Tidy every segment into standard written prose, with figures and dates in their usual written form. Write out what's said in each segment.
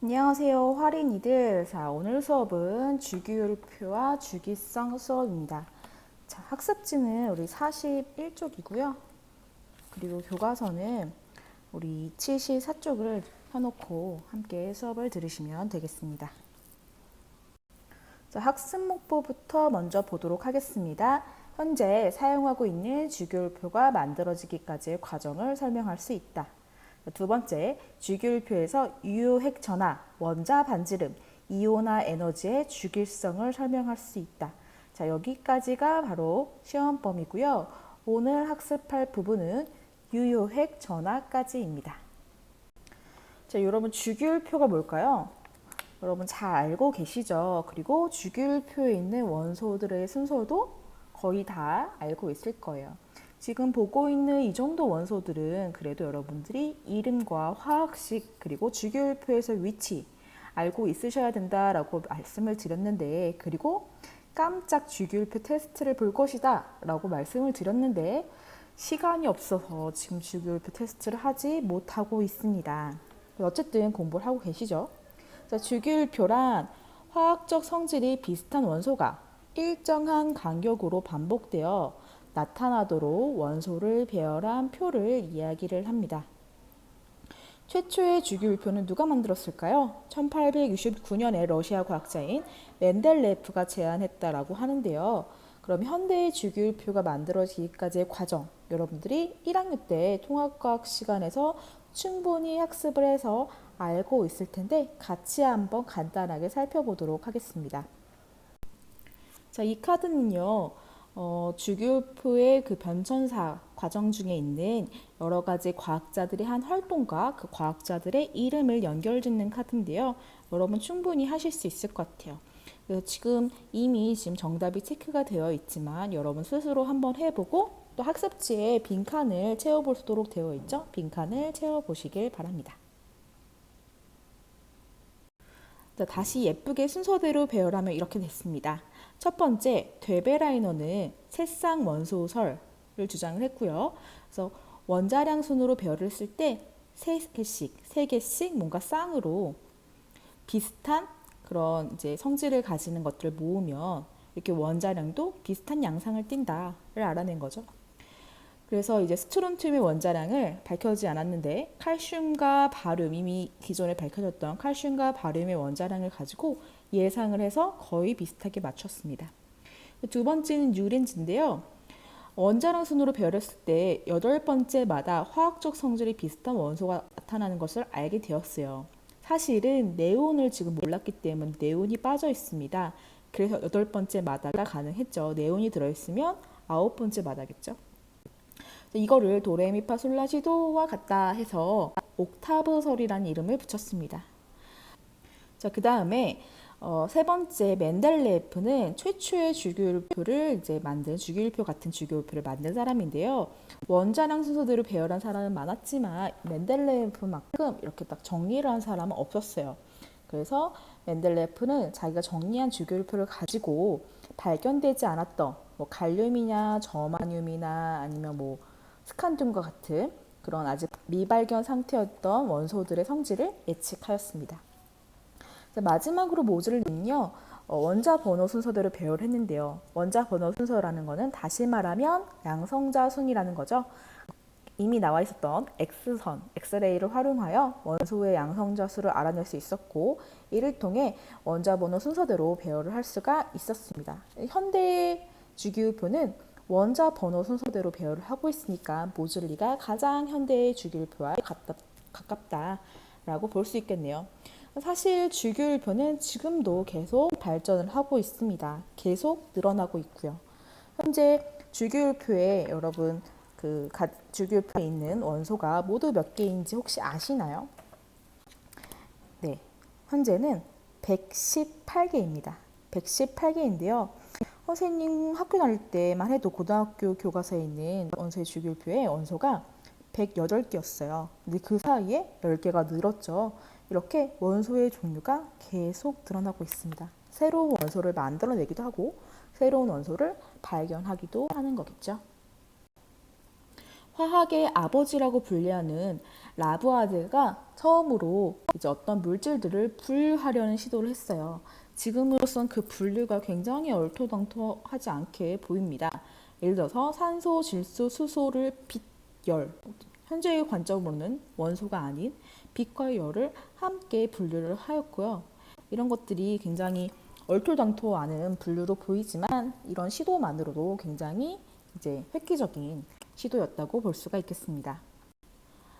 안녕하세요, 활인이들. 자, 오늘 수업은 주기율표와 주기성 수업입니다. 자, 학습지는 우리 41쪽이고요. 그리고 교과서는 우리 74쪽을 펴놓고 함께 수업을 들으시면 되겠습니다. 자, 학습목표부터 먼저 보도록 하겠습니다. 현재 사용하고 있는 주기율표가 만들어지기까지의 과정을 설명할 수 있다. 두 번째, 주기율표에서 유효핵 전하, 원자 반지름, 이온화 에너지의 주기성을 설명할 수 있다. 자, 여기까지가 바로 시험범위고요. 오늘 학습할 부분은 유효핵 전하까지입니다. 자, 여러분 주기율표가 뭘까요? 여러분 잘 알고 계시죠? 그리고 주기율표에 있는 원소들의 순서도 거의 다 알고 있을 거예요. 지금 보고 있는 이 정도 원소들은 그래도 여러분들이 이름과 화학식 그리고 주기율표에서 위치 알고 있으셔야 된다라고 말씀을 드렸는데, 그리고 깜짝 주기율표 테스트를 볼 것이다 라고 말씀을 드렸는데 시간이 없어서 지금 주기율표 테스트를 하지 못하고 있습니다. 어쨌든 공부를 하고 계시죠? 자, 주기율표란 화학적 성질이 비슷한 원소가 일정한 간격으로 반복되어 나타나도록 원소를 배열한 표를 이야기를 합니다. 최초의 주기율표는 누가 만들었을까요? 1869년에 러시아 과학자인 멘델레프가 제안했다라고 하는데요. 그럼 현대의 주기율표가 만들어지기까지의 과정, 여러분들이 1학년 때 통합과학 시간에서 충분히 학습을 해서 알고 있을 텐데 같이 한번 간단하게 살펴보도록 하겠습니다. 자, 이 카드는요. 주기율표의 그 변천사 과정 중에 있는 여러 가지 과학자들이 한 활동과 그 과학자들의 이름을 연결짓는 카드인데요. 여러분 충분히 하실 수 있을 것 같아요. 그래서 지금 이미 정답이 체크가 되어 있지만 여러분 스스로 한번 해보고 또 학습지에 빈칸을 채워보도록 되어 있죠. 빈칸을 채워보시길 바랍니다. 자, 다시 예쁘게 순서대로 배열하면 이렇게 됐습니다. 첫 번째, 되베라이너는 새쌍 원소설을 주장을 했고요. 그래서 원자량 순으로 배열을 했을 때 세 개씩 뭔가 쌍으로 비슷한 그런 이제 성질을 가지는 것들을 모으면 이렇게 원자량도 비슷한 양상을 띈다를 알아낸 거죠. 그래서 이제 스트론튬의 원자량을 밝혀지지 않았는데 칼슘과 바륨, 이미 기존에 밝혀졌던 칼슘과 바륨의 원자량을 가지고 예상을 해서 거의 비슷하게 맞췄습니다. 두 번째는 뉴렌즈인데요. 원자량 순으로 배열했을 때 8번째마다 화학적 성질이 비슷한 원소가 나타나는 것을 알게 되었어요. 사실은 네온을 지금 몰랐기 때문에 네온이 빠져 있습니다. 그래서 8번째마다가 가능했죠. 네온이 들어있으면 9번째마다겠죠. 이거를 도레미파솔라시도와 같다 해서 옥타브설이라는 이름을 붙였습니다. 자, 그 다음에 세 번째 멘델레예프는 최초의 주기율표를 이제 만든 주기율표 같은 주기율표를 만든 사람인데요. 원자량 순서대로 배열한 사람은 많았지만 멘델레예프만큼 이렇게 딱 정리를 한 사람은 없었어요. 그래서 멘델레예프는 자기가 정리한 주기율표를 가지고 발견되지 않았던 뭐 갈륨이냐 저마늄이나 아니면 뭐 스칸듐과 같은 그런 아직 미발견 상태였던 원소들의 성질을 예측하였습니다. 마지막으로 모듈은요, 원자 번호 순서대로 배열했는데요. 원자 번호 순서라는 것은 다시 말하면 양성자 순이라는 거죠. 이미 나와 있었던 X선, 엑스레이를 활용하여 원소의 양성자 수를 알아낼 수 있었고, 이를 통해 원자 번호 순서대로 배열을 할 수가 있었습니다. 현대의 주기율표는 원자 번호 순서대로 배열을 하고 있으니까 모듈리가 가장 현대의 주기율표와 가깝다라고 볼 수 있겠네요. 사실 주기율표는 지금도 계속 발전을 하고 있습니다. 계속 늘어나고 있고요. 현재 주기율표에 여러분 그 주기율표에 있는 원소가 모두 몇 개인지 혹시 아시나요? 네, 현재는 118개입니다. 118개인데요. 선생님 학교 다닐 때만 해도 고등학교 교과서에 있는 원소의 주기율표에 원소가 108개였어요. 근데 그 사이에 10개가 늘었죠. 이렇게 원소의 종류가 계속 늘어나고 있습니다. 새로운 원소를 만들어내기도 하고 새로운 원소를 발견하기도 하는 거겠죠. 화학의 아버지라고 불리하는 라부아제가 처음으로 이제 어떤 물질들을 분류하려는 시도를 했어요. 지금으로선 그 분류가 굉장히 얼토당토하지 않게 보입니다. 예를 들어서 산소, 질소, 수소를 빛, 열, 현재의 관점으로는 원소가 아닌 빛과 열을 함께 분류를 하였고요. 이런 것들이 굉장히 얼토당토하는 분류로 보이지만 이런 시도만으로도 굉장히 이제 획기적인 시도였다고 볼 수가 있겠습니다.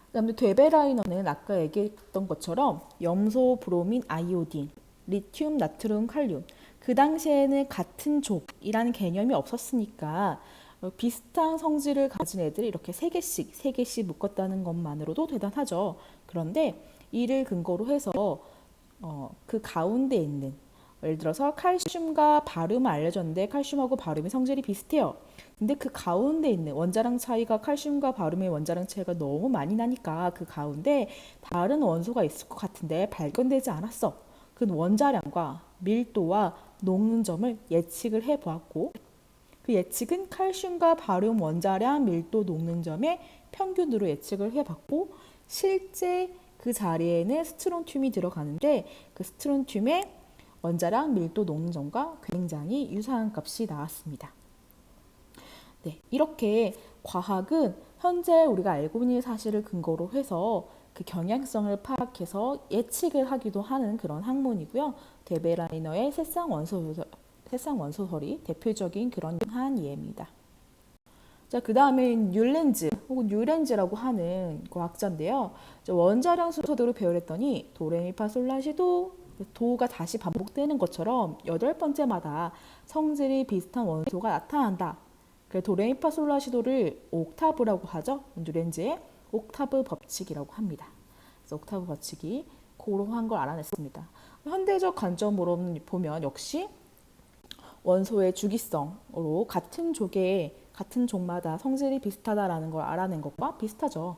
그다음에 되베라이너는 아까 얘기했던 것처럼 염소, 브로민, 아이오딘, 리튬, 나트륨, 칼륨 그 당시에는 같은 족이라는 개념이 없었으니까 비슷한 성질을 가진 애들을 이렇게 세 개씩 묶었다는 것만으로도 대단하죠. 그런데 이를 근거로 해서 그 가운데 있는 예를 들어서 칼슘과 바륨은 알려졌는데 칼슘하고 바륨의 성질이 비슷해요. 근데 그 가운데 있는 원자량 차이가 칼슘과 바륨의 원자량 차이가 너무 많이 나니까 그 가운데 다른 원소가 있을 것 같은데 발견되지 않았어. 그 원자량과 밀도와 녹는점을 예측을 해보았고 그 예측은 칼슘과 바륨 원자량, 밀도, 녹는점의 평균으로 예측을 해봤고 실제 그 자리에는 스트론튬이 들어가는데 그 스트론튬의 원자량, 밀도, 녹는점과 굉장히 유사한 값이 나왔습니다. 네, 이렇게 과학은 현재 우리가 알고 있는 사실을 근거로 해서 그 경향성을 파악해서 예측을 하기도 하는 그런 학문이고요. 데베라이너의 세상 원소설이 대표적인 그런 한 예입니다. 자, 그 다음에 율렌즈 혹은 율렌즈라고 하는 과학자인데요. 원자량 순서대로 배열했더니 도레미파솔라시도 도가 다시 반복되는 것처럼 8번째마다 성질이 비슷한 원소가 나타난다. 도레미파솔라시도를 옥타브라고 하죠. 율렌즈의 옥타브 법칙이라고 합니다. 그래서 옥타브 법칙이 그러한 걸 알아냈습니다. 현대적 관점으로 보면 역시 원소의 주기성으로 같은 족마다 성질이 비슷하다라는 걸 알아낸 것과 비슷하죠.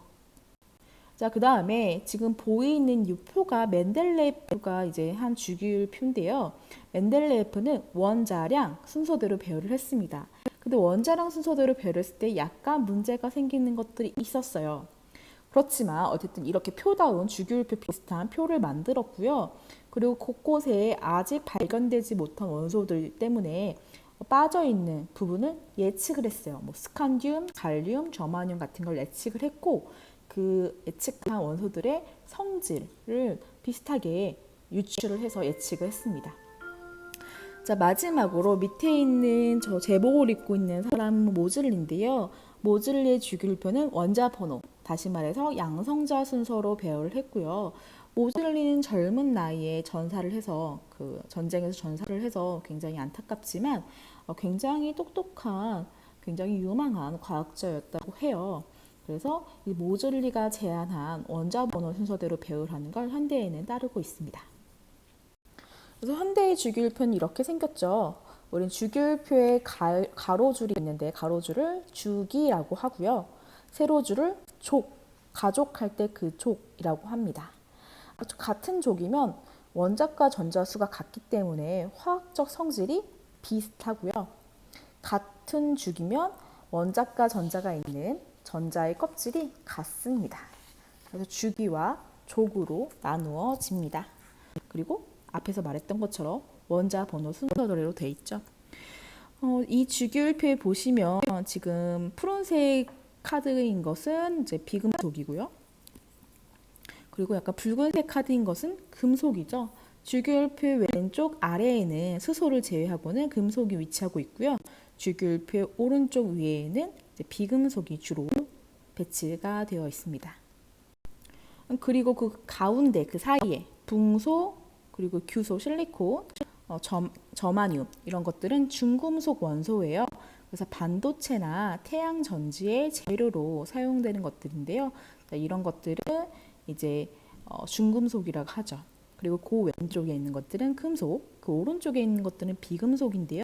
자, 그 다음에 지금 보이는 이 표가 멘델레예프가 이제 한 주기율표인데요. 멘델레예프는 원자량 순서대로 배열을 했습니다. 근데 원자량 순서대로 배열했을 때 약간 문제가 생기는 것들이 있었어요. 그렇지만 어쨌든 이렇게 표다운 주기율표 비슷한 표를 만들었고요. 그리고 곳곳에 아직 발견되지 못한 원소들 때문에 빠져있는 부분을 예측을 했어요. 뭐 스칸듐, 갈륨, 저마늄 같은 걸 예측을 했고 그 예측한 원소들의 성질을 비슷하게 유추를 해서 예측을 했습니다. 자, 마지막으로 밑에 있는 저 제복을 입고 있는 사람은 모즐리인데요. 모즐리의 주기율표는 원자 번호, 다시 말해서 양성자 순서로 배열을 했고요. 모즐리는 젊은 나이에 전사를 해서 그 전쟁에서 전사를 해서 굉장히 안타깝지만 굉장히 똑똑한 굉장히 유망한 과학자였다고 해요. 그래서 이 모즐리가 제안한 원자 번호 순서대로 배열하는 걸 현대에는 따르고 있습니다. 그래서 현대의 주기율표는 이렇게 생겼죠. 우린 주기율표에 가로줄이 있는데 가로줄을 주기라고 하고요. 세로줄을 족, 가족할 때 그 족이라고 합니다. 같은 족이면 원자과 전자수가 같기 때문에 화학적 성질이 비슷하고요. 같은 주기면 원자과 전자가 있는 전자의 껍질이 같습니다. 그래서 주기와 족으로 나누어집니다. 그리고 앞에서 말했던 것처럼 원자 번호 순서대로 돼 있죠. 이 주기율표에 보시면 지금 푸른색 카드인 것은 이제 비금속이고요. 그리고 약간 붉은색 카드인 것은 금속이죠. 주기율표 왼쪽 아래에는 수소를 제외하고는 금속이 위치하고 있고요. 주기율표 오른쪽 위에는 이제 비금속이 주로 배치가 되어 있습니다. 그리고 그 가운데 그 사이에 붕소 그리고 규소, 실리콘, 저마늄 이런 것들은 중금속 원소예요. 그래서 반도체나 태양 전지의 재료로 사용되는 것들인데요. 이런 것들은 이제 중금속이라고 하죠. 그리고 그 왼쪽에 있는 것들은 금속, 그 오른쪽에 있는 것들은 비금속인데요.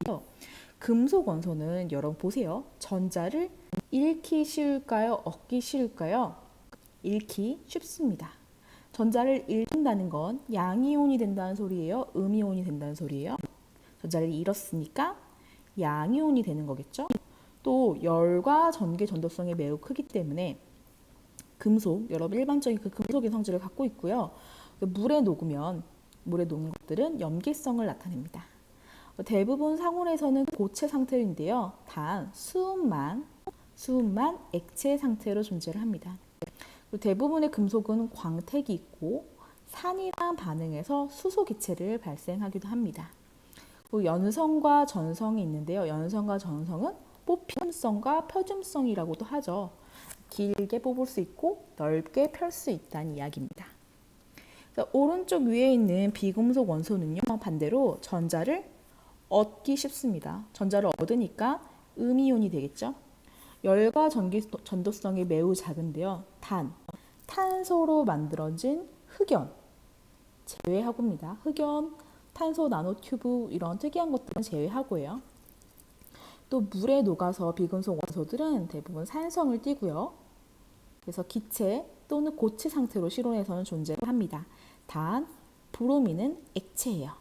금속 원소는 여러분 보세요. 전자를 잃기 쉬울까요? 얻기 쉬울까요? 잃기 쉽습니다. 전자를 잃는다는 건 양이온이 된다는 소리예요? 음이온이 된다는 소리예요? 전자를 잃었으니까 양이온이 되는 거겠죠? 또 열과 전기 전도성이 매우 크기 때문에 금속, 여러분 일반적인 그 금속의 성질을 갖고 있고요. 물에 녹으면 물에 녹는 것들은 염기성을 나타냅니다. 대부분 상온에서는 고체 상태인데요. 단 수음만 액체 상태로 존재를 합니다. 대부분의 금속은 광택이 있고 산이랑 반응해서 수소 기체를 발생하기도 합니다. 연성과 전성이 있는데요. 연성과 전성은 뽑힘성과 표줌성이라고도 하죠. 길게 뽑을 수 있고 넓게 펼 수 있다는 이야기입니다. 오른쪽 위에 있는 비금속 원소는요. 반대로 전자를 얻기 쉽습니다. 전자를 얻으니까 음이온이 되겠죠. 열과 전기 전도성이 매우 작은데요. 탄소로 만들어진 흑연 제외하고입니다. 흑연, 탄소 나노튜브 이런 특이한 것들은 제외하고요. 또 물에 녹아서 비금속 원소들은 대부분 산성을 띠고요. 그래서 기체 또는 고체 상태로 실온에서는 존재를 합니다. 단 브로민은 액체예요.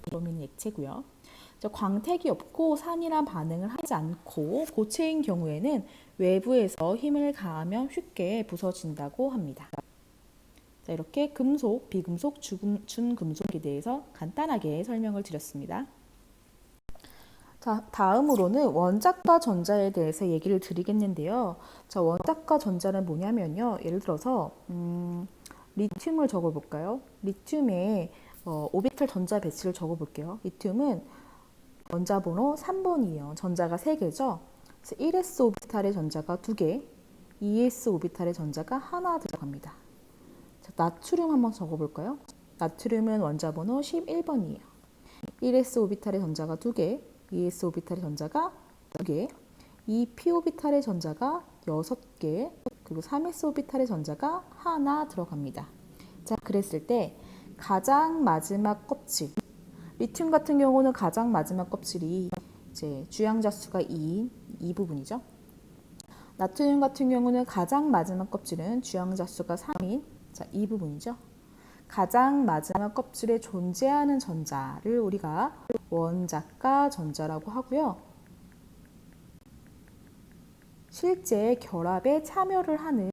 브로민은 액체고요. 광택이 없고 산이랑 반응을 하지 않고 고체인 경우에는 외부에서 힘을 가하면 쉽게 부서진다고 합니다. 자, 이렇게 금속, 비금속, 준금속에 대해서 간단하게 설명을 드렸습니다. 자, 다음으로는 원자과 전자에 대해서 얘기를 드리겠는데요. 자, 원자과 전자는 뭐냐면요. 예를 들어서 리튬을 적어볼까요? 리튬의 오비탈 전자 배치를 적어볼게요. 리튬은 원자번호 3번이에요. 전자가 3개죠. 그래서 1s 오비탈의 전자가 2개, 2s 오비탈의 전자가 하나 들어갑니다. 자, 나트륨 한번 적어볼까요? 나트륨은 원자번호 11번이에요. 1s 오비탈의 전자가 2개, 2s 오비탈의 전자가 2개, 2p 오비탈의 전자가 6개, 그리고 3s 오비탈의 전자가 하나 들어갑니다. 자, 그랬을 때 가장 마지막 껍질, 리튬 같은 경우는 가장 마지막 껍질이 이제 주양자 수가 2인 이 부분이죠. 나트륨 같은 경우는 가장 마지막 껍질은 주양자 수가 3인 자, 이 부분이죠. 가장 마지막 껍질에 존재하는 전자를 우리가 원자과 전자라고 하고요. 실제 결합에 참여를 하는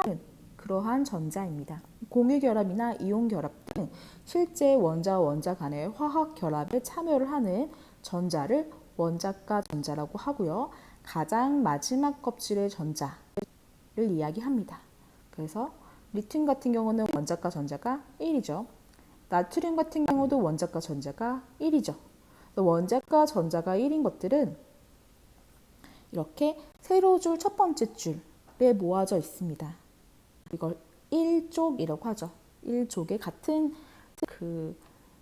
그러한 전자입니다. 공유결합이나 이온결합 등 실제 원자와 원자 간의 화학 결합에 참여를 하는 전자를 원자과 전자라고 하고요. 가장 마지막 껍질의 전자를 이야기합니다. 그래서 리튬 같은 경우는 원자과 전자가 1이죠. 나트륨 같은 경우도 원자과 전자가 1이죠. 원자과 전자가 1인 것들은 이렇게 세로줄 첫 번째 줄에 모아져 있습니다. 이걸 1족이라고 하죠. 1족에 같은 그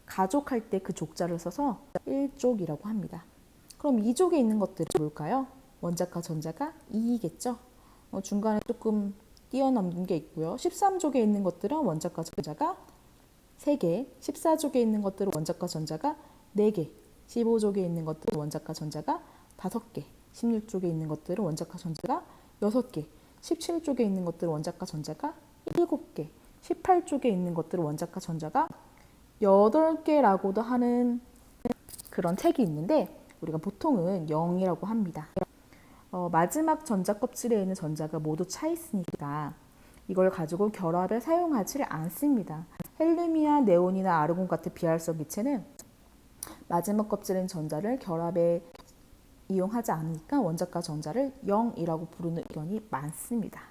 가족할 때 그 족자를 써서 1족이라고 합니다. 그럼 2족에 있는 것들은 뭘까요? 원자과 전자가 2겠죠. 중간에 조금 뛰어넘는 게 있고요. 13족에 있는 것들은 원자과 전자가 3개, 14족에 있는 것들은 원자과 전자가 4개, 15족에 있는 것들은 원자과 전자가 5개, 16족에 있는 것들은 원자과 전자가 6개, 17쪽에 있는 것들은 원자과 전자가 7개, 18쪽에 있는 것들은 원자과 전자가 8개라고도 하는 그런 책이 있는데 우리가 보통은 0이라고 합니다. 마지막 전자 껍질에 있는 전자가 모두 차 있으니까 이걸 가지고 결합에 사용하지 않습니다. 헬륨이나 네온이나 아르곤 같은 비활성 기체는 마지막 껍질에 있는 전자를 결합에 이용하지 않으니까 원자과 전자를 0이라고 부르는 의견이 많습니다.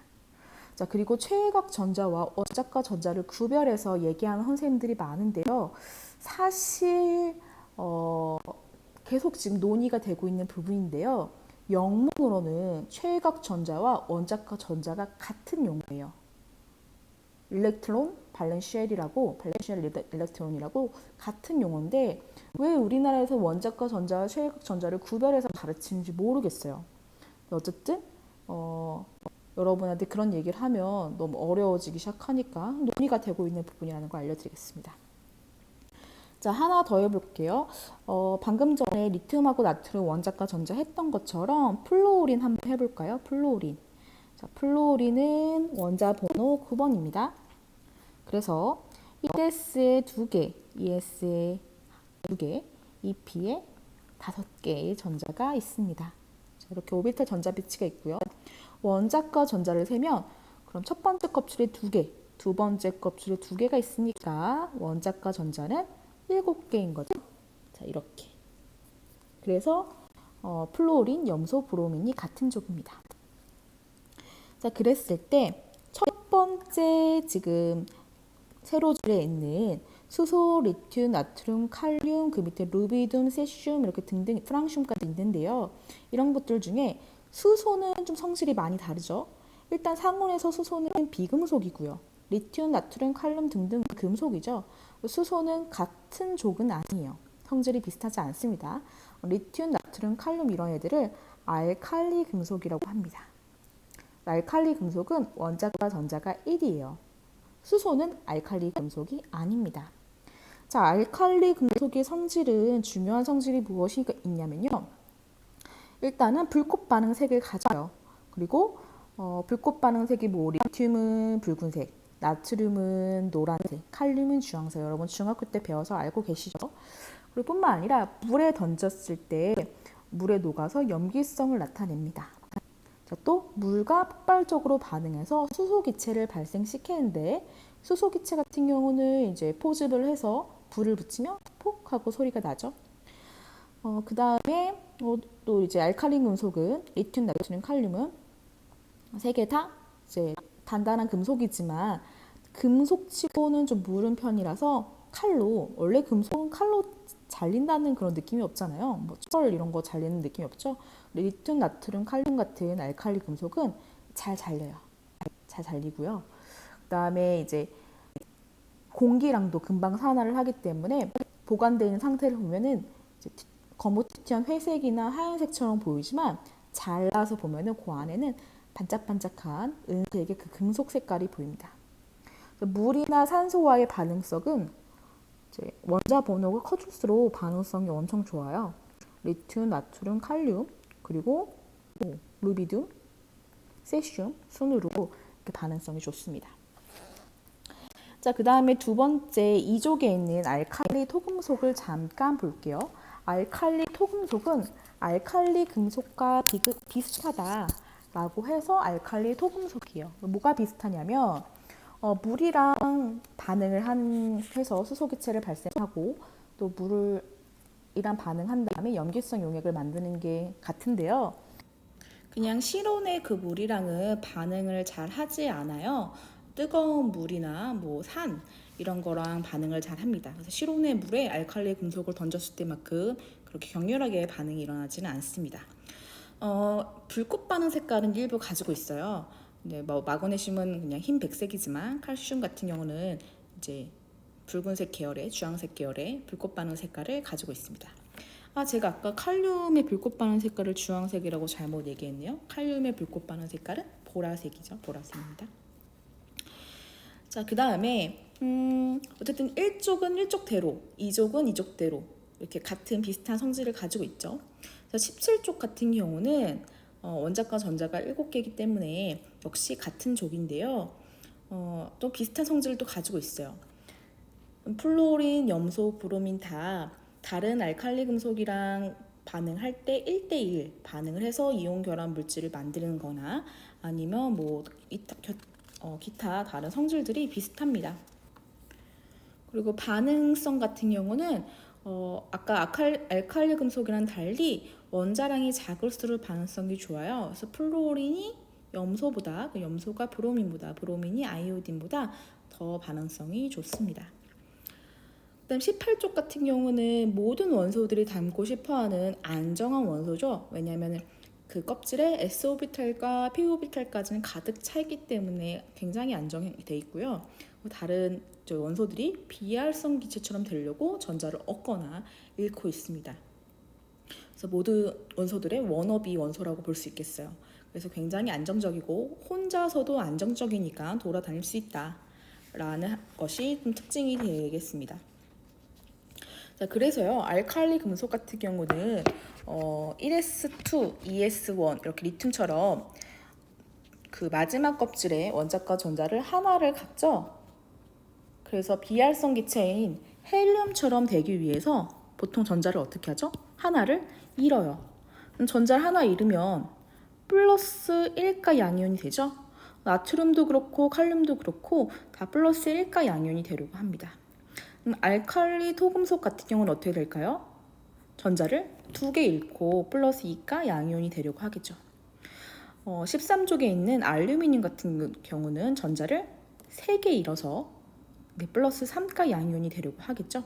자, 그리고 최외곽 전자와 원자과 전자를 구별해서 얘기하는 선생님들이 많은데요. 사실 계속 지금 논의가 되고 있는 부분인데요. 영문으로는 최외곽 전자와 원자과 전자가 같은 용어예요. 일렉트론 발렌시엘이라고 발렌시엘 일렉트론이라고 같은 용어인데 왜 우리나라에서 원자과 전자와 최외곽 전자를 구별해서 가르치는지 모르겠어요. 어쨌든 여러분한테 그런 얘기를 하면 너무 어려워지기 시작하니까 논의가 되고 있는 부분이라는 걸 알려드리겠습니다. 자, 하나 더 해볼게요. 방금 전에 리튬하고 나트륨 원자과 전자 했던 것처럼 플루오린 한번 해볼까요? 플루오린. 자, 플루오린은 원자 번호 9번입니다. 그래서 1S에 2개, 2S에 2개, 2P에 5개의 전자가 있습니다. 이렇게 오비탈 전자 배치가 있고요. 원자과 전자를 세면 그럼 첫 번째 껍질에 2개, 두 번째 껍질에 2개가 있으니까 원자과 전자는 7개인 거죠. 자, 이렇게. 그래서 플로린, 염소, 브로민이 같은 족입니다. 자, 그랬을 때 첫 번째 지금 세로줄에 있는 수소, 리튬, 나트륨, 칼륨, 그 밑에 루비듐, 세슘 이렇게 등등 프랑슘까지 있는데요. 이런 것들 중에 수소는 좀 성질이 많이 다르죠. 일단 상온에서 수소는 비금속이고요. 리튬, 나트륨, 칼륨 등등 금속이죠. 수소는 같은 족은 아니에요. 성질이 비슷하지 않습니다. 리튬, 나트륨, 칼륨 이런 애들을 알칼리 금속이라고 합니다. 알칼리 금속은 원자과 전자가 1이에요. 수소는 알칼리 금속이 아닙니다. 자, 알칼리 금속의 성질은 중요한 성질이 무엇이 있냐면요. 일단은 불꽃 반응색을 가져요. 그리고 불꽃 반응색이 뭐 리튬은 붉은색, 나트륨은 노란색, 칼륨은 주황색. 여러분 중학교 때 배워서 알고 계시죠? 그리고 뿐만 아니라 물에 던졌을 때 물에 녹아서 염기성을 나타냅니다. 자, 또 물과 폭발적으로 반응해서 수소기체를 발생시키는데 수소기체 같은 경우는 이제 포집을 해서 불을 붙이면 폭 하고 소리가 나죠. 그 다음에 또 이제 알칼리 금속은 리튬, 나트륨, 칼륨은 세 개 다 이제 단단한 금속이지만 금속치고는 좀 무른 편이라서 칼로 원래 금속은 칼로 잘린다는 그런 느낌이 없잖아요. 뭐 철 이런 거 잘리는 느낌이 없죠. 리튬, 나트륨, 칼륨 같은 알칼리 금속은 잘 잘려요. 잘 잘리고요. 그다음에 이제 공기랑도 금방 산화를 하기 때문에 보관되어 있는 상태를 보면은 이제 거무튀튀한 회색이나 하얀색처럼 보이지만 잘라서 보면은 그 안에는 반짝반짝한 은색의 그 금속 색깔이 보입니다. 물이나 산소와의 반응성은 이제 원자 번호가 커질수록 반응성이 엄청 좋아요. 리튬, 나트륨, 칼륨, 그리고 루비듐, 세슘 순으로 이렇게 반응성이 좋습니다. 자, 그 다음에 두 번째 2족에 있는 알칼리 토금속을 잠깐 볼게요. 알칼리 토금속은 알칼리 금속과 비슷하다라고 해서 알칼리 토금속이에요. 뭐가 비슷하냐면 물이랑 반응을 해서 수소기체를 발생하고 또 물이랑 반응한 다음에 염기성 용액을 만드는 게 같은데요. 그냥 실온의 그 물이랑은 반응을 잘 하지 않아요. 뜨거운 물이나 뭐 산 이런 거랑 반응을 잘 합니다. 그래서 실온의 물에 알칼리 금속을 던졌을 때만큼 그렇게 격렬하게 반응이 일어나지는 않습니다. 불꽃 반응 색깔은 일부 가지고 있어요. 네, 뭐 마그네슘은 그냥 흰 백색이지만 칼슘 같은 경우는 이제 붉은색 계열의 주황색 계열의 불꽃 반응 색깔을 가지고 있습니다. 제가 아까 칼륨의 불꽃 반응 색깔을 주황색이라고 잘못 얘기했네요. 칼륨의 불꽃 반응 색깔은 보라색이죠. 보라색입니다. 자, 그 다음에 어쨌든 1족은 1족대로, 2족은 2족대로 이렇게 같은 비슷한 성질을 가지고 있죠. 17족 같은 경우는 원자과 전자가 7개이기 때문에 역시 같은 족인데요. 또 비슷한 성질을 또 가지고 있어요. 플로린, 염소, 브로민 다 다른 알칼리 금속이랑 반응할 때 1대1 반응을 해서 이온 결합 물질을 만드는 거나 아니면 뭐 기타 다른 성질들이 비슷합니다. 그리고 반응성 같은 경우는 아까 알칼리 금속이랑 달리 원자량이 작을수록 반응성이 좋아요. 그래서 플로린이 염소보다, 염소가 브로민보다, 브로민이 아이오딘보다 더 반응성이 좋습니다. 그다음 18족 같은 경우는 모든 원소들이 닮고 싶어하는 안정한 원소죠. 왜냐하면 그 껍질에 s오비탈과 p오비탈까지는 가득 차 있기 때문에 굉장히 안정되어 있고요. 다른 원소들이 비활성 기체처럼 되려고 전자를 얻거나 잃고 있습니다. 그래서 모든 원소들의 워너비 원소라고 볼 수 있겠어요. 그래서 굉장히 안정적이고 혼자서도 안정적이니까 돌아다닐 수 있다라는 것이 좀 특징이 되겠습니다. 자, 그래서요, 알칼리 금속 같은 경우는 1s2, 2s1 이렇게 리튬처럼 그 마지막 껍질에 원자과 전자를 하나를 갖죠. 그래서 비활성 기체인 헬륨처럼 되기 위해서 보통 전자를 어떻게 하죠? 하나를 잃어요. 전자를 하나 잃으면 플러스 1가 양이온이 되죠. 나트륨도 그렇고 칼륨도 그렇고 다 플러스 1가 양이온이 되려고 합니다. 알칼리 토금속 같은 경우는 어떻게 될까요? 전자를 2개 잃고 플러스 2가 양이온이 되려고 하겠죠. 13쪽에 있는 알루미늄 같은 경우는 전자를 3개 잃어서 플러스 3가 양이온이 되려고 하겠죠.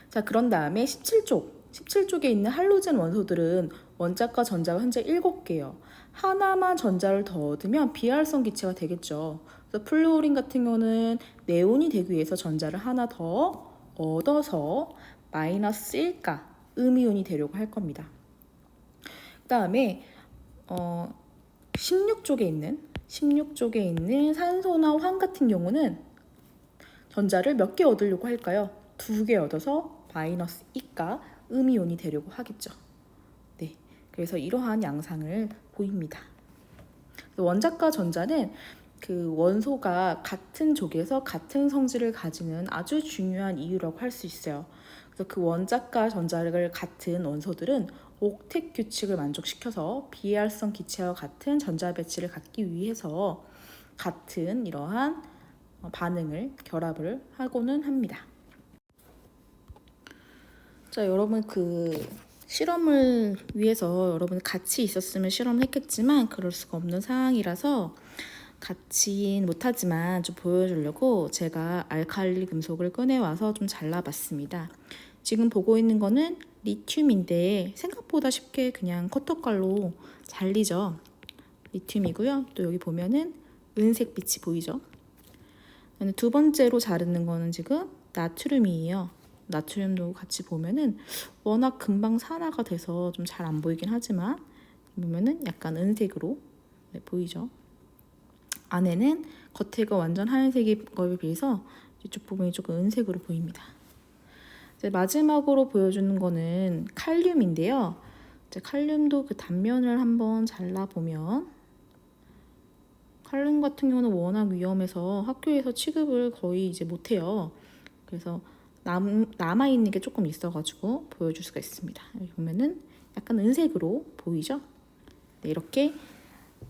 자, 그런 다음에 17쪽에 있는 할로젠 원소들은 원자과 전자가 현재 7개예요. 하나만 전자를 더 얻으면 비활성 기체가 되겠죠. 그래서 플루오린 같은 경우는 네온이 되기 위해서 전자를 하나 더 얻어서 마이너스 1가 음이온이 되려고 할 겁니다. 그 다음에 16쪽에 있는 산소나 황 같은 경우는 전자를 몇 개 얻으려고 할까요? 2개 얻어서 마이너스 2가 음이온이 되려고 하겠죠. 네, 그래서 이러한 양상을 보입니다. 원자과 전자는 그 원소가 같은 족에서 같은 성질을 가지는 아주 중요한 이유라고 할 수 있어요. 그래서 그 원자과 전자를 같은 원소들은 옥텟 규칙을 만족시켜서 비활성 기체와 같은 전자 배치를 갖기 위해서 같은 이러한 반응을 결합을 하고는 합니다. 자, 여러분 그 실험을 위해서 여러분 같이 있었으면 실험을 했겠지만 그럴 수가 없는 상황이라서 같이 못하지만 좀 보여주려고 제가 알칼리 금속을 꺼내와서 좀 잘라봤습니다. 지금 보고 있는 거는 리튬인데 생각보다 쉽게 그냥 커터칼로 잘리죠. 리튬이고요. 또 여기 보면은 은색 빛이 보이죠. 두 번째로 자르는 거는 지금 나트륨이에요. 나트륨도 같이 보면은 워낙 금방 산화가 돼서 좀 잘 안 보이긴 하지만 보면은 약간 은색으로 보이죠. 안에는 겉에가 완전 하얀색인 거에 비해서 이쪽 부분이 조금 은색으로 보입니다. 이제 마지막으로 보여주는 거는 칼륨인데요. 이제 칼륨도 그 단면을 한번 잘라보면 칼륨 같은 경우는 워낙 위험해서 학교에서 취급을 거의 이제 못해요. 그래서 남아있는 게 조금 있어가지고 보여줄 수가 있습니다. 여기 보면은 약간 은색으로 보이죠? 네, 이렇게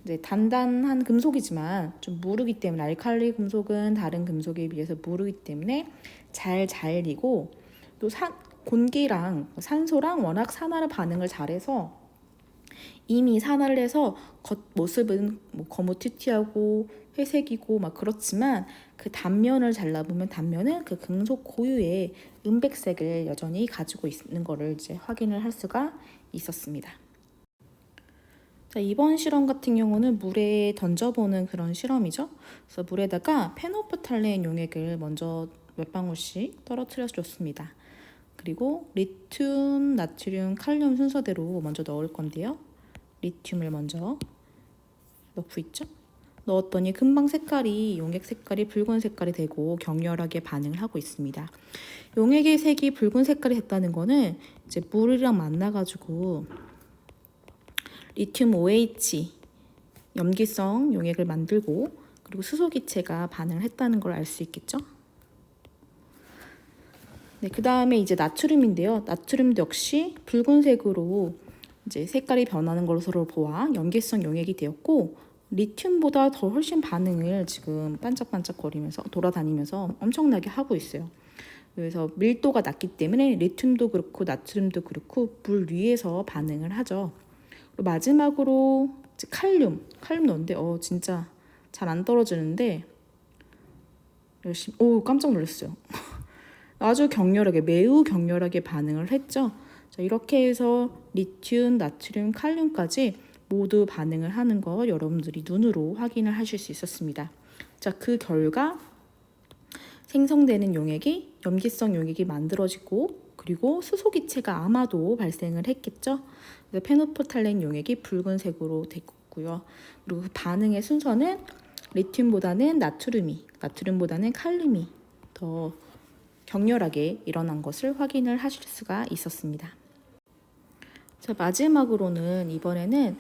이제 단단한 금속이지만 좀 무르기 때문에 알칼리 금속은 다른 금속에 비해서 무르기 때문에 잘 잘리고 또 공기랑 산소랑 워낙 산화를 반응을 잘해서 이미 산화를 해서 겉모습은 뭐 거무튀튀하고 회색이고 막 그렇지만 그 단면을 잘라보면 단면은 그 금속 고유의 은백색을 여전히 가지고 있는 거를 이제 확인을 할 수가 있었습니다. 자, 이번 실험 같은 경우는 물에 던져보는 그런 실험이죠. 그래서 물에다가 페노프탈레인 용액을 먼저 몇 방울씩 떨어뜨려 줬습니다. 그리고 리튬, 나트륨, 칼륨 순서대로 먼저 넣을 건데요. 리튬을 먼저 넣고 있죠. 넣었더니 금방 용액 색깔이 붉은 색깔이 되고 격렬하게 반응을 하고 있습니다. 용액의 색이 붉은 색깔이 됐다는 거는 이제 물이랑 만나가지고 리튬 OH 염기성 용액을 만들고 그리고 수소 기체가 반응을 했다는 걸 알 수 있겠죠. 네, 그 다음에 이제 나트륨인데요. 나트륨도 역시 붉은색으로 이제 색깔이 변하는 것으로 보아 염기성 용액이 되었고 리튬보다 더 훨씬 반응을 지금 반짝반짝거리면서 돌아다니면서 엄청나게 하고 있어요. 그래서 밀도가 낮기 때문에 리튬도 그렇고 나트륨도 그렇고 물 위에서 반응을 하죠. 그리고 마지막으로 칼륨 넣었는데 진짜 잘 안 떨어지는데 열심히 깜짝 놀랐어요. 아주 격렬하게 매우 격렬하게 반응을 했죠. 자, 이렇게 해서 리튬, 나트륨, 칼륨까지 모두 반응을 하는 거 여러분들이 눈으로 확인을 하실 수 있었습니다. 자, 그 결과 생성되는 용액이 염기성 용액이 만들어지고 그리고 수소 기체가 아마도 발생을 했겠죠. 페노프탈레인 용액이 붉은색으로 됐고요. 그리고 그 반응의 순서는 리튬보다는 나트륨보다는 칼륨이 더 격렬하게 일어난 것을 확인을 하실 수가 있었습니다. 자, 마지막으로는 이번에는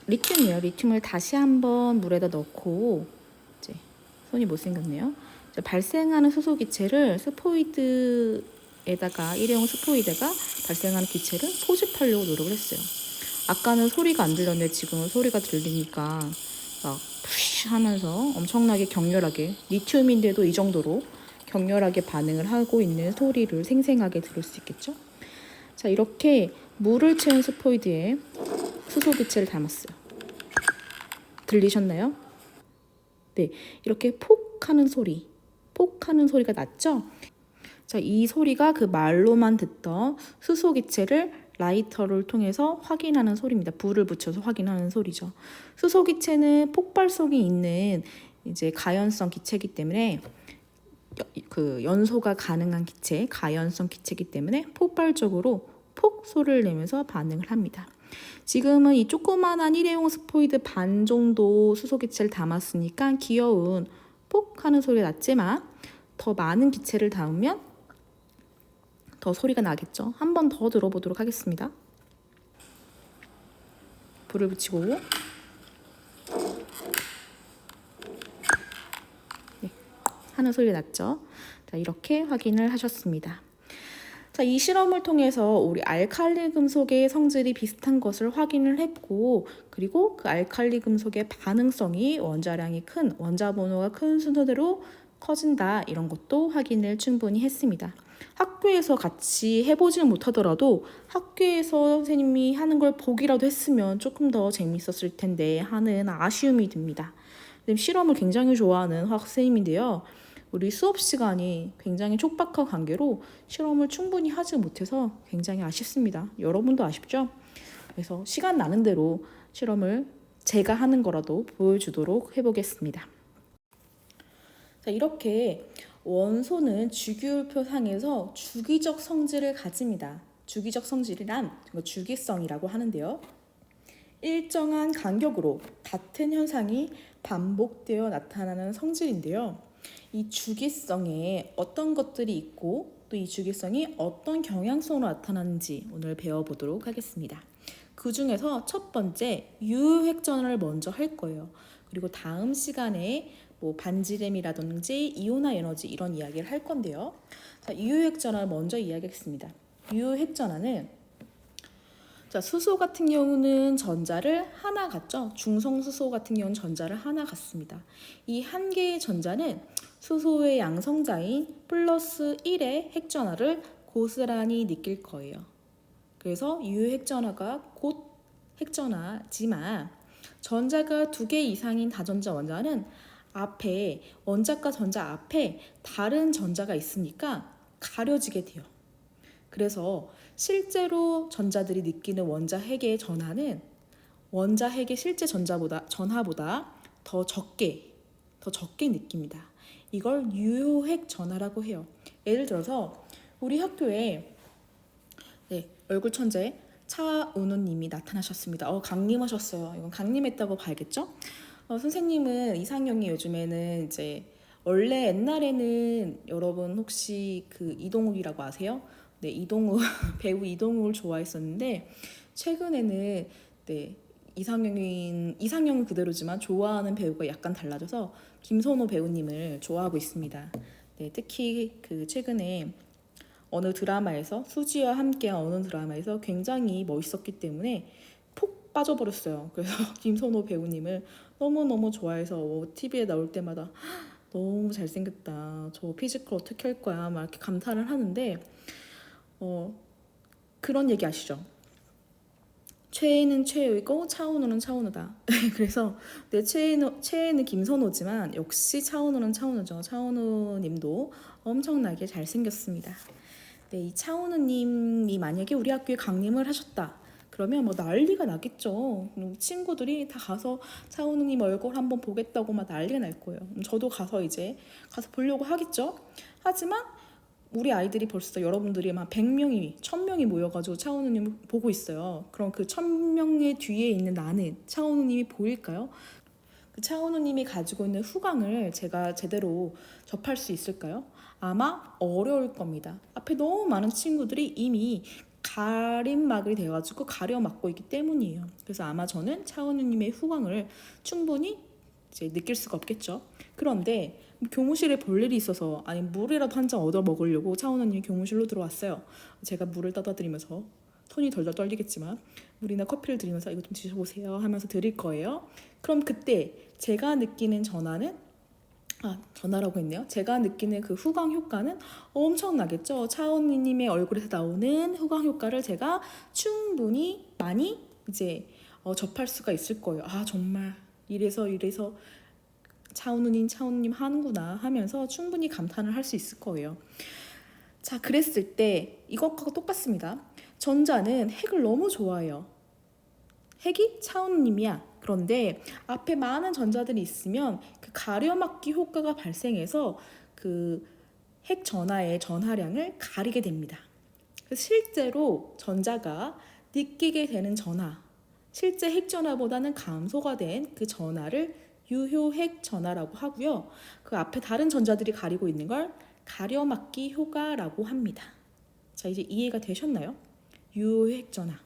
리튬이에요. 리튬을 다시 한번 물에다 넣고 이제 손이 못생겼네요. 이제 발생하는 수소 기체를 일회용 스포이드가 발생하는 기체를 포집하려고 노력을 했어요. 아까는 소리가 안 들렸는데 지금은 소리가 들리니까 막 푸쉬 하면서 엄청나게 격렬하게, 리튬인데도 이 정도로 격렬하게 반응을 하고 있는 소리를 생생하게 들을 수 있겠죠. 자, 이렇게 물을 채운 스포이드에 수소기체를 담았어요. 들리셨나요? 네, 이렇게 폭 하는 소리가 났죠? 자, 이 소리가 그 말로만 듣던 수소기체를 라이터를 통해서 확인하는 소리입니다. 불을 붙여서 확인하는 소리죠. 수소기체는 폭발성이 있는 이제 가연성 기체이기 때문에 그 연소가 가능한 기체, 가연성 기체이기 때문에 폭발적으로 폭 소리를 내면서 반응을 합니다. 지금은 이 조그만한 일회용 스포이드 반 정도 수소기체를 담았으니까 귀여운 폭 하는 소리가 났지만 더 많은 기체를 담으면 더 소리가 나겠죠. 한 번 더 들어보도록 하겠습니다. 불을 붙이고 네, 하는 소리가 났죠. 자, 이렇게 확인을 하셨습니다. 자, 이 실험을 통해서 우리 알칼리 금속의 성질이 비슷한 것을 확인을 했고, 그리고 그 알칼리 금속의 반응성이 원자량이 큰, 원자 번호가 큰 순서대로 커진다, 이런 것도 확인을 충분히 했습니다. 학교에서 같이 해보지는 못하더라도 학교에서 선생님이 하는 걸 보기라도 했으면 조금 더 재밌었을 텐데 하는 아쉬움이 듭니다. 실험을 굉장히 좋아하는 학생인데요. 우리 수업 시간이 굉장히 촉박한 관계로 실험을 충분히 하지 못해서 굉장히 아쉽습니다. 여러분도 아쉽죠? 그래서 시간 나는 대로 실험을 제가 하는 거라도 보여주도록 해보겠습니다. 자, 이렇게 원소는 주기율표상에서 주기적 성질을 가집니다. 주기적 성질이란 주기성이라고 하는데요. 일정한 간격으로 같은 현상이 반복되어 나타나는 성질인데요. 이 주기성에 어떤 것들이 있고 또 이 주기성이 어떤 경향성으로 나타나는지 오늘 배워보도록 하겠습니다. 그 중에서 첫 번째 유효획전을 먼저 할 거예요. 그리고 다음 시간에 뭐 반지름이라든지 이온화 에너지 이런 이야기를 할 건데요. 자, 유효획전을 먼저 이야기하겠습니다. 유효획전화는 자, 수소 같은 경우는 전자를 하나 갖죠. 중성수소 같은 경우는 전자를 하나 갖습니다. 이 한 개의 전자는 수소의 양성자인 플러스 1의 핵전화를 고스란히 느낄 거예요. 그래서 유효핵전화가 곧 핵전화지만 전자가 2개 이상인 다전자 원자는 앞에 원자과 전자 앞에 다른 전자가 있으니까 가려지게 돼요. 그래서 실제로 전자들이 느끼는 원자 핵의 전하는 원자 핵의 실제 전하보다 더 적게 느낍니다. 이걸 유효핵 전하라고 해요. 예를 들어서 우리 학교에 얼굴 천재 차은우님이 나타나셨습니다. 강림하셨어요. 이건 강림했다고 봐야겠죠? 선생님은 이상형이 요즘에는 이제 원래 옛날에는 여러분 혹시 그 이동욱이라고 아세요? 네, 이동욱 배우 이동욱을 좋아했었는데 최근에는 네, 이상형은 그대로지만 좋아하는 배우가 약간 달라져서 김선호 배우님을 좋아하고 있습니다. 네, 특히 그 최근에 어느 드라마에서 수지와 함께한 어느 드라마에서 굉장히 멋있었기 때문에 폭 빠져버렸어요. 그래서 김선호 배우님을 너무너무 좋아해서 TV에 나올 때마다 너무 잘생겼다. 저 피지컬 어떻게 할 거야. 막 이렇게 감탄을 하는데 그런 얘기 아시죠? 최애는 최애이고 차은우는 차은우다. 그래서 내 최애는 김선호지만 역시 차은우는 차은우죠. 차은우님도 엄청나게 잘생겼습니다. 네, 이 차은우님이 만약에 우리 학교에 강림을 하셨다. 그러면 뭐 난리가 나겠죠. 친구들이 다 가서 차은우님 얼굴 한번 보겠다고 막 난리가 날 거예요. 저도 가서 보려고 하겠죠. 하지만 우리 아이들이 벌써 여러분들이 막 100명이 1000명이 모여가지고 차은우님을 보고 있어요. 그럼 그 1000명의 뒤에 있는 나는 차은우님이 보일까요? 그 차은우님이 가지고 있는 후광을 제가 제대로 접할 수 있을까요? 아마 어려울 겁니다. 앞에 너무 많은 친구들이 이미 가림막이 돼가지고 가려막고 있기 때문이에요. 그래서 아마 저는 차은우님의 후광을 충분히 이제 느낄 수가 없겠죠. 그런데 교무실에 볼 일이 있어서 물이라도 한 잔 얻어 먹으려고 차은우님이 교무실로 들어왔어요. 제가 물을 떠다 드리면서 손이 덜덜 떨리겠지만 물이나 커피를 드리면서 이거 좀 드셔보세요 하면서 드릴 거예요. 그럼 그때 제가 느끼는 전화라고 했네요. 제가 느끼는 그 후광 효과는 엄청나겠죠. 차은우님의 얼굴에서 나오는 후광 효과를 제가 충분히 많이 이제 접할 수가 있을 거예요. 정말 이래서 차은우님 하는구나 하면서 충분히 감탄을 할 수 있을 거예요. 자, 그랬을 때 이것과 똑같습니다. 전자는 핵을 너무 좋아해요. 핵이 차은우님이야. 그런데 앞에 많은 전자들이 있으면 그 가려막기 효과가 발생해서 그 핵 전하의 전하량을 가리게 됩니다. 실제로 전자가 느끼게 되는 전하, 실제 핵 전하보다는 감소가 된 그 전하를 유효핵 전하라고 하고요. 그 앞에 다른 전자들이 가리고 있는 걸 가려막기 효과라고 합니다. 자, 이제 이해가 되셨나요? 유효핵 전하,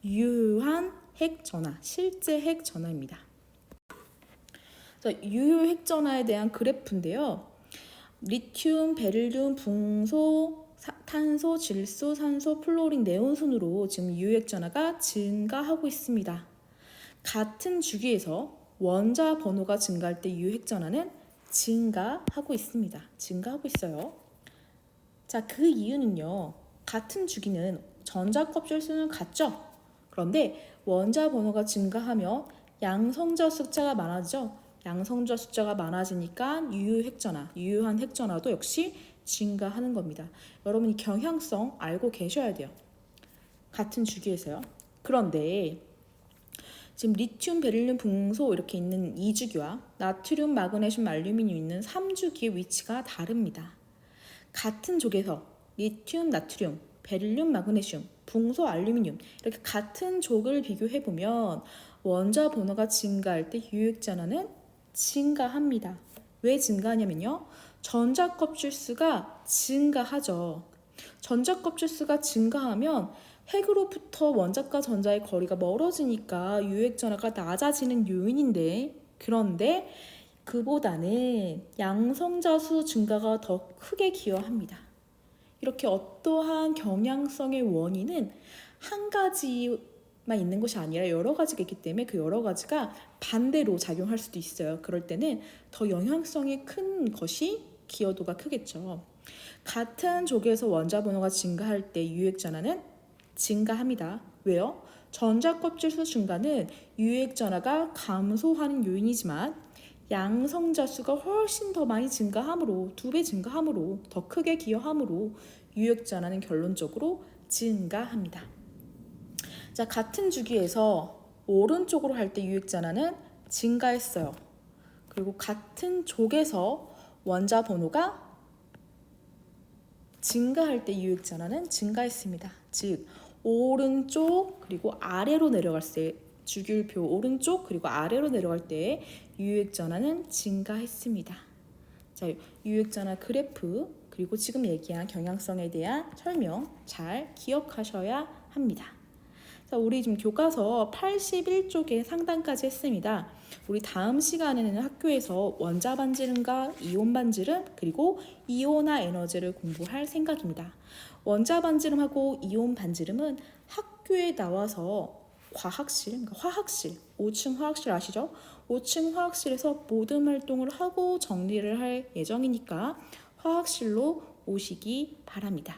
유효한 핵 전하, 실제 핵 전하입니다. 자, 유효핵 전하에 대한 그래프인데요. 리튬, 베릴륨, 붕소, 탄소, 질소, 산소, 플로린, 네온 순으로 지금 유효핵 전하가 증가하고 있습니다. 같은 주기에서 원자 번호가 증가할 때 유효핵 전하는 증가하고 있습니다. 증가하고 있어요. 자, 그 이유는요. 같은 주기는 전자 껍질 수는 같죠. 그런데 원자 번호가 증가하면 양성자 숫자가 많아지죠. 양성자 숫자가 많아지니까 유효한 핵전하도 역시 증가하는 겁니다. 여러분이 경향성 알고 계셔야 돼요. 같은 주기에서요. 그런데 지금 리튬, 베릴륨, 붕소 이렇게 있는 2주기와 나트륨, 마그네슘, 알루미늄 있는 3주기의 위치가 다릅니다. 같은 족에서 리튬, 나트륨, 베릴륨, 마그네슘, 붕소, 알루미늄 이렇게 같은 족을 비교해보면 원자 번호가 증가할 때 유효핵 전하는 증가합니다. 왜 증가하냐면요. 전자 껍질 수가 증가하죠. 전자 껍질 수가 증가하면 핵으로부터 원자과 전자의 거리가 멀어지니까 유효핵 전하가 낮아지는 요인인데, 그런데 그보다는 양성자 수 증가가 더 크게 기여합니다. 이렇게 어떠한 경향성의 원인은 한 가지만 있는 것이 아니라 여러 가지가 있기 때문에 그 여러 가지가 반대로 작용할 수도 있어요. 그럴 때는 더 영향성이 큰 것이 기여도가 크겠죠. 같은 족에서 원자 번호가 증가할 때 유효핵 전하는 증가합니다. 왜요? 전자 껍질 수 증가는 유효핵 전하가 감소하는 요인이지만 양성자 수가 훨씬 더 많이 증가함으로 2배 증가함으로 더 크게 기여함으로 유효핵 전하는 결론적으로 증가합니다. 자, 같은 주기에서 오른쪽으로 할 때 유효핵 전하는 증가했어요. 그리고 같은 족에서 원자 번호가 증가할 때 유효핵 전하는 증가했습니다. 즉 오른쪽 그리고 아래로 내려갈 때 주기율표 오른쪽 그리고 아래로 내려갈 때 유효핵 전하는 증가했습니다. 자, 유효핵 전하 그래프 그리고 지금 얘기한 경향성에 대한 설명 잘 기억하셔야 합니다. 자, 우리 지금 교과서 81쪽에 상단까지 했습니다. 우리 다음 시간에는 학교에서 원자 반지름과 이온 반지름 그리고 이온화 에너지를 공부할 생각입니다. 원자 반지름하고 이온 반지름은 학교에 나와서 화학실, 5층 화학실 아시죠? 5층 화학실에서 모든 활동을 하고 정리를 할 예정이니까 화학실로 오시기 바랍니다.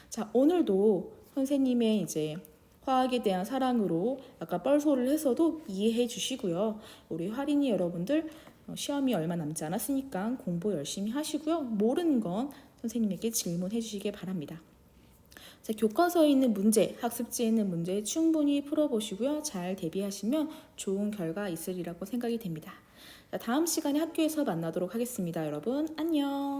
자, 오늘도 선생님의 이제 화학에 대한 사랑으로 아까 뻘소를 해서도 이해해 주시고요. 우리 활인이 여러분들 시험이 얼마 남지 않았으니까 공부 열심히 하시고요. 모르는 건 선생님에게 질문해 주시기 바랍니다. 자, 교과서에 있는 문제, 학습지에 있는 문제 충분히 풀어보시고요. 잘 대비하시면 좋은 결과 있으리라고 생각이 됩니다. 자, 다음 시간에 학교에서 만나도록 하겠습니다. 여러분 안녕.